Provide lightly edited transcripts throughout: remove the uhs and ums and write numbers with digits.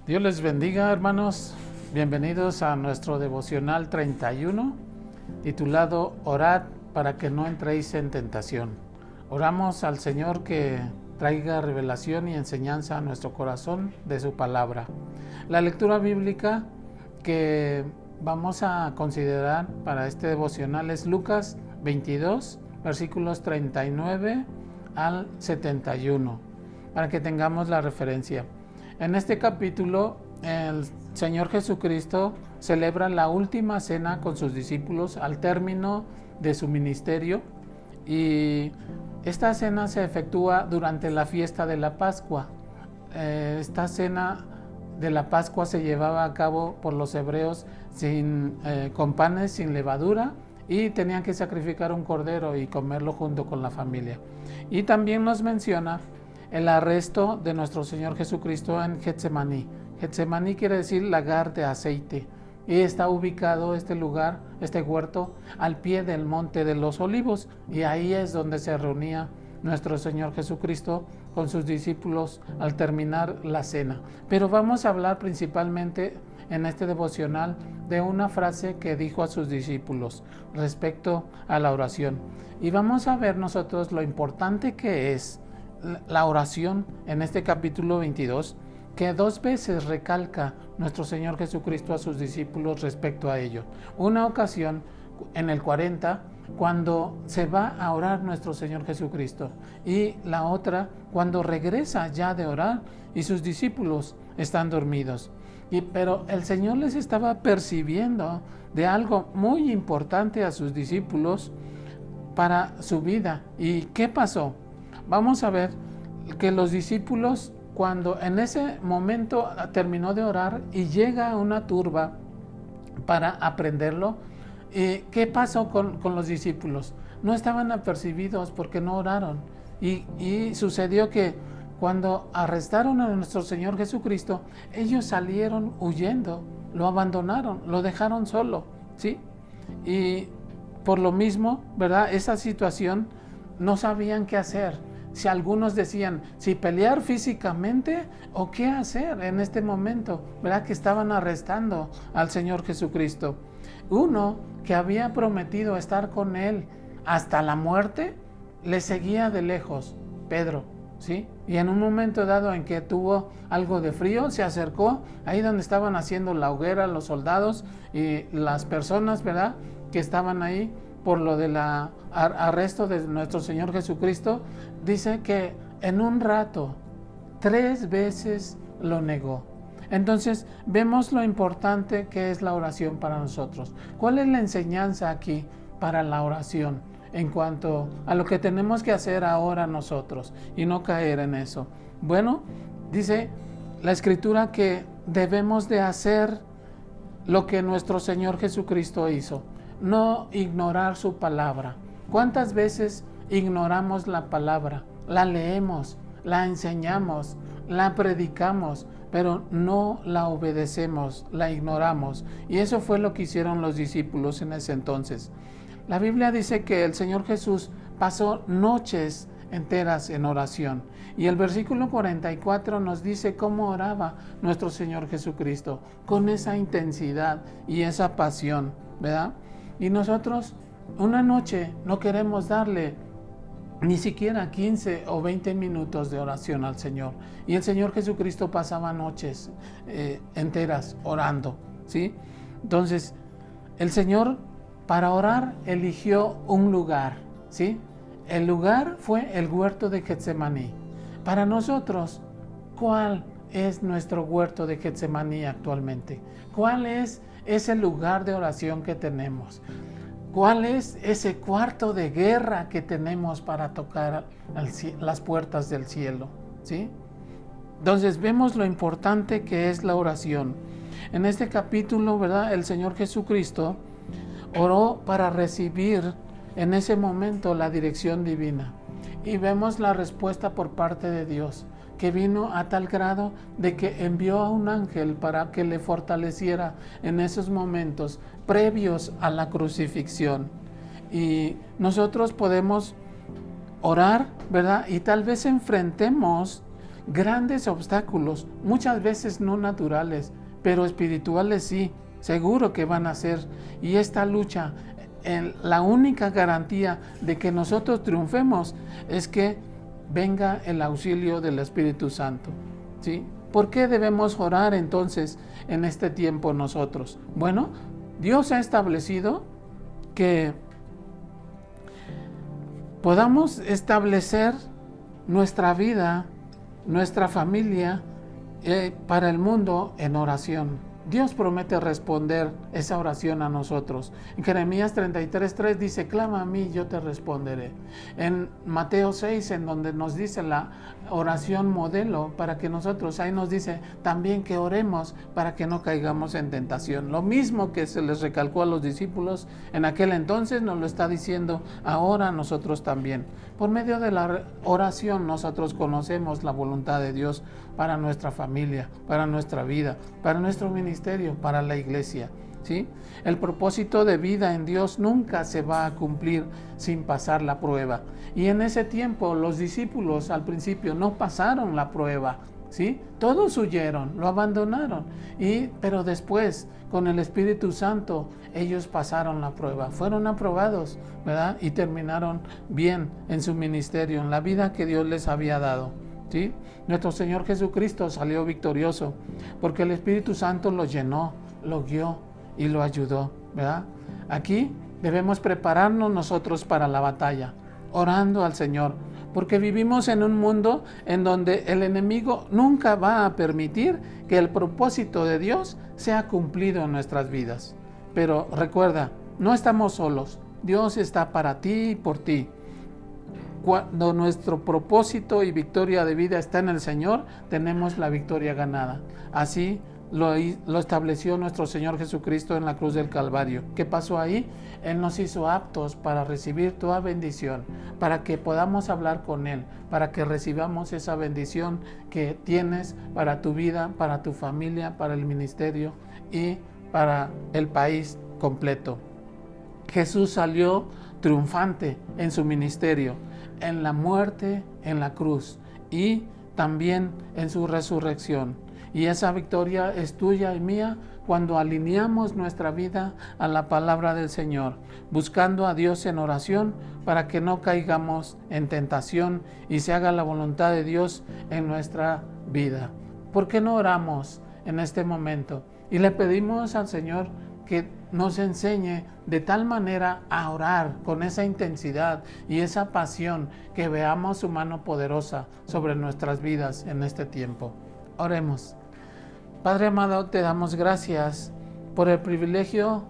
Dios les bendiga, hermanos. Bienvenidos a nuestro devocional 31, titulado Orad para que no entréis en tentación. Oramos al Señor que traiga revelación y enseñanza a nuestro corazón de su palabra. La lectura bíblica que vamos a considerar para este devocional es Lucas 22, versículos 39 al 71, para que tengamos la referencia. En este capítulo, el Señor Jesucristo celebra la última cena con sus discípulos al término de su ministerio, y esta cena se efectúa durante la fiesta de la Pascua. Esta cena de la Pascua se llevaba a cabo por los hebreos con panes sin levadura, y tenían que sacrificar un cordero y comerlo junto con la familia. Y también nos menciona el arresto de nuestro Señor Jesucristo en Getsemaní. Getsemaní quiere decir lagar de aceite, y está ubicado este lugar, este huerto, al pie del monte de los Olivos, y ahí es donde se reunía nuestro Señor Jesucristo con sus discípulos al terminar la cena. Pero vamos a hablar principalmente en este devocional de una frase que dijo a sus discípulos respecto a la oración, y vamos a ver nosotros lo importante que es la oración en este capítulo 22, que 2 veces recalca nuestro Señor Jesucristo a sus discípulos respecto a ello. Una ocasión en el 40, cuando se va a orar nuestro Señor Jesucristo, y la otra cuando regresa ya de orar y sus discípulos están dormidos. Pero el Señor les estaba percibiendo de algo muy importante a sus discípulos para su vida. ¿Y qué pasó? Vamos a ver que los discípulos, cuando en ese momento terminó de orar y llega una turba para aprenderlo, ¿qué pasó con los discípulos? No estaban apercibidos porque no oraron. Y sucedió que cuando arrestaron a nuestro Señor Jesucristo, ellos salieron huyendo, lo abandonaron, lo dejaron solo, ¿sí? Y por lo mismo, ¿verdad? Esa situación no sabían qué hacer. Si algunos decían, si pelear físicamente o qué hacer en este momento, ¿verdad? Que estaban arrestando al Señor Jesucristo. Uno que había prometido estar con él hasta la muerte, le seguía de lejos, Pedro, ¿sí? Y en un momento dado en que tuvo algo de frío, se acercó ahí donde estaban haciendo la hoguera los soldados y las personas, ¿verdad? Que estaban ahí por lo del arresto de nuestro Señor Jesucristo. Dice que en un rato 3 veces lo negó. Entonces vemos lo importante que es la oración para nosotros. ¿Cuál es la enseñanza aquí para la oración en cuanto a lo que tenemos que hacer ahora nosotros y no caer en eso? Bueno, dice la Escritura que debemos de hacer lo que nuestro Señor Jesucristo hizo, no ignorar su palabra. ¿Cuántas veces ignoramos la palabra? La leemos, la enseñamos, la predicamos, pero no la obedecemos, la ignoramos. Y eso fue lo que hicieron los discípulos en ese entonces. La Biblia dice que el Señor Jesús pasó noches enteras en oración. Y el versículo 44 nos dice cómo oraba nuestro Señor Jesucristo, con esa intensidad y esa pasión, ¿verdad? Y nosotros una noche no queremos darle ni siquiera 15 o 20 minutos de oración al Señor. Y el Señor Jesucristo pasaba noches enteras orando, ¿sí? Entonces, el Señor para orar eligió un lugar, ¿sí? El lugar fue el huerto de Getsemaní. Para nosotros, ¿cuál es nuestro huerto de Getsemaní actualmente? ¿Cuál es ese lugar de oración que tenemos? ¿Cuál es ese cuarto de guerra que tenemos para tocar las puertas del cielo? ¿Sí? Entonces vemos lo importante que es la oración. En este capítulo, ¿verdad? El Señor Jesucristo oró para recibir en ese momento la dirección divina. Y vemos la respuesta por parte de Dios, que vino a tal grado de que envió a un ángel para que le fortaleciera en esos momentos previos a la crucifixión. Y nosotros podemos orar, ¿verdad? Y tal vez enfrentemos grandes obstáculos, muchas veces no naturales, pero espirituales sí, seguro que van a ser. Y esta lucha, la única garantía de que nosotros triunfemos es que venga el auxilio del Espíritu Santo, ¿sí? ¿Por qué debemos orar entonces en este tiempo nosotros? Bueno, Dios ha establecido que podamos establecer nuestra vida, nuestra familia para el mundo en oración. Dios promete responder esa oración a nosotros. En Jeremías 33:3 dice, clama a mí, yo te responderé. En Mateo 6, en donde nos dice la oración modelo para que nosotros, ahí nos dice también que oremos para que no caigamos en tentación. Lo mismo que se les recalcó a los discípulos en aquel entonces, nos lo está diciendo ahora a nosotros también. Por medio de la oración nosotros conocemos la voluntad de Dios para nuestra familia, para nuestra vida, para nuestro ministerio, para la iglesia, ¿sí? El propósito de vida en Dios nunca se va a cumplir sin pasar la prueba. Y en ese tiempo los discípulos al principio no pasaron la prueba, ¿sí? Todos huyeron, lo abandonaron. Pero después, con el Espíritu Santo, ellos pasaron la prueba. Fueron aprobados, ¿verdad? Y terminaron bien en su ministerio, en la vida que Dios les había dado, ¿sí? Nuestro Señor Jesucristo salió victorioso porque el Espíritu Santo lo llenó, lo guió y lo ayudó, ¿verdad? Aquí debemos prepararnos nosotros para la batalla, orando al Señor, porque vivimos en un mundo en donde el enemigo nunca va a permitir que el propósito de Dios sea cumplido en nuestras vidas. Pero recuerda, no estamos solos, Dios está para ti y por ti. Cuando nuestro propósito y victoria de vida está en el Señor, tenemos la victoria ganada. Así lo estableció nuestro Señor Jesucristo en la cruz del Calvario. ¿Qué pasó ahí? Él nos hizo aptos para recibir toda bendición, para que podamos hablar con Él, para que recibamos esa bendición que tienes para tu vida, para tu familia, para el ministerio y para el país completo. Jesús salió triunfante en su ministerio, en la muerte, en la cruz y también en su resurrección. Y esa victoria es tuya y mía cuando alineamos nuestra vida a la palabra del Señor, buscando a Dios en oración para que no caigamos en tentación y se haga la voluntad de Dios en nuestra vida. ¿Por qué no oramos en este momento? Y le pedimos al Señor que nos enseñe de tal manera a orar con esa intensidad y esa pasión que veamos su mano poderosa sobre nuestras vidas en este tiempo. Oremos. Padre amado, te damos gracias por el privilegio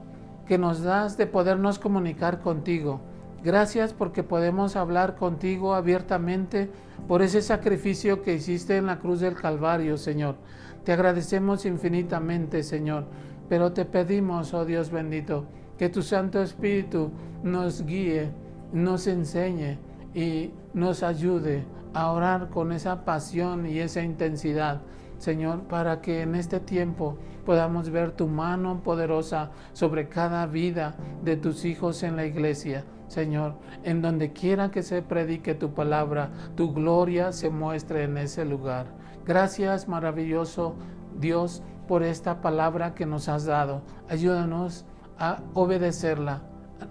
que nos das de podernos comunicar contigo. Gracias porque podemos hablar contigo abiertamente por ese sacrificio que hiciste en la cruz del Calvario, Señor. Te agradecemos infinitamente, Señor. Pero te pedimos, oh Dios bendito, que tu Santo Espíritu nos guíe, nos enseñe y nos ayude a orar con esa pasión y esa intensidad, Señor, para que en este tiempo podamos ver tu mano poderosa sobre cada vida de tus hijos en la iglesia. Señor, en donde quiera que se predique tu palabra, tu gloria se muestre en ese lugar. Gracias, maravilloso Dios, por esta palabra que nos has dado. Ayúdanos a obedecerla,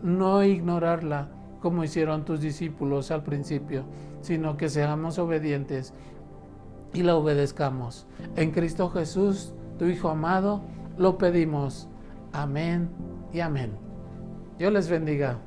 no ignorarla como hicieron tus discípulos al principio, sino que seamos obedientes y la obedezcamos. En Cristo Jesús, tu Hijo amado, lo pedimos. Amén y amén. Dios les bendiga.